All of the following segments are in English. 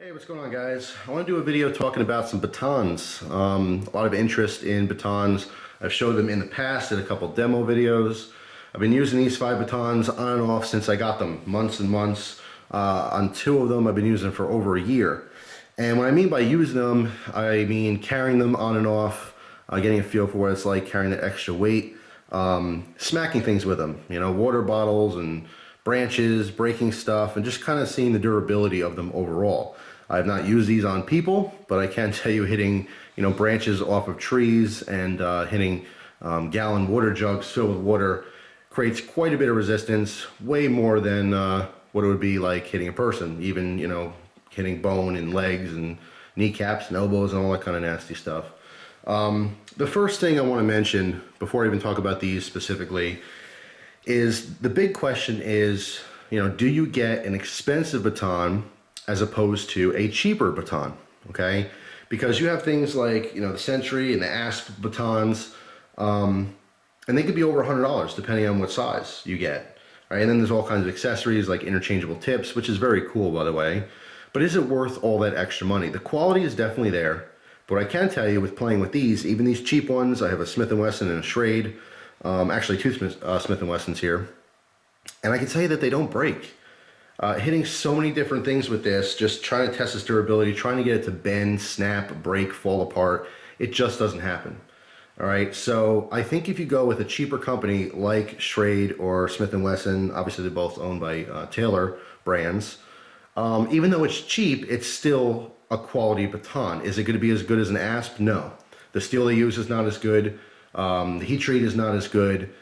Hey, what's going on, guys? I want to do a video talking about some batons. A lot of interest in batons. I've showed them in the past in a couple demo videos. I've been using these 5 batons on and off since I got them, months and months. On 2 of them, I've been using them for over a year. And what I mean by using them, I mean carrying them on and off, getting a feel for what it's like carrying the extra weight, smacking things with them, you know, water bottles and branches, breaking stuff, and just kind of seeing the durability of them overall. I have not used these on people, but I can tell you hitting, branches off of trees and hitting gallon water jugs filled with water creates quite a bit of resistance, way more than what it would be like hitting a person, even, hitting bone and legs and kneecaps and elbows and all that kind of nasty stuff. The first thing I want to mention, before I even talk about these specifically, is the big question is, do you get an expensive baton as opposed to a cheaper baton, okay? Because you have things like, the Century and the Asp batons, and they could be over $100 depending on what size you get, right? And then there's all kinds of accessories like interchangeable tips, which is very cool, by the way. But is it worth all that extra money? The quality is definitely there, but what I can tell you with playing with these, even these cheap ones, I have a Smith & Wesson and a Schrade, actually 2 Smith & Wessons here, and I can tell you that they don't break. Hitting so many different things with this, just trying to test its durability, trying to get it to bend, snap, break, fall apart, it just doesn't happen. All right, so I think if you go with a cheaper company like Schrade or Smith & Wesson, obviously they're both owned by Taylor brands, even though it's cheap, it's still a quality baton. Is it going to be as good as an Asp? No. The steel they use is not as good. The heat treat is not as good.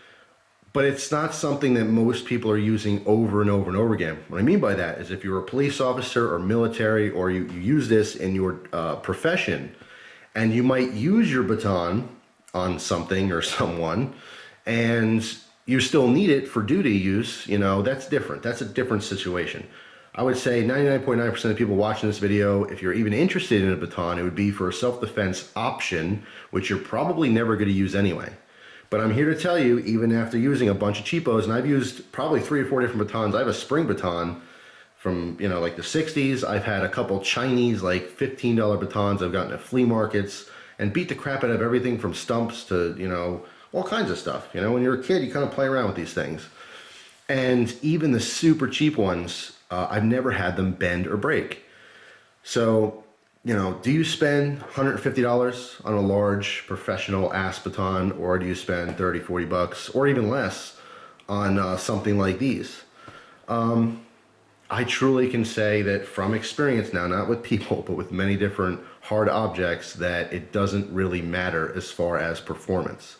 But it's not something that most people are using over and over and over again. What I mean by that is if you're a police officer or military, or you use this in your profession, and you might use your baton on something or someone, and you still need it for duty use, that's different. That's a different situation. I would say 99.9% of people watching this video, if you're even interested in a baton, it would be for a self-defense option, which you're probably never going to use anyway. But I'm here to tell you, even after using a bunch of cheapos, and I've used probably 3 or 4 different batons. I have a spring baton from, like the 60s. I've had a couple Chinese, like $15 batons I've gotten at flea markets and beat the crap out of everything from stumps to, all kinds of stuff. When you're a kid, you kind of play around with these things. And even the super cheap ones, I've never had them bend or break. So, do you spend $150 on a large professional Asp baton, or do you spend 30, 40 bucks, or even less on something like these? I truly can say that from experience now, not with people, but with many different hard objects, that it doesn't really matter as far as performance.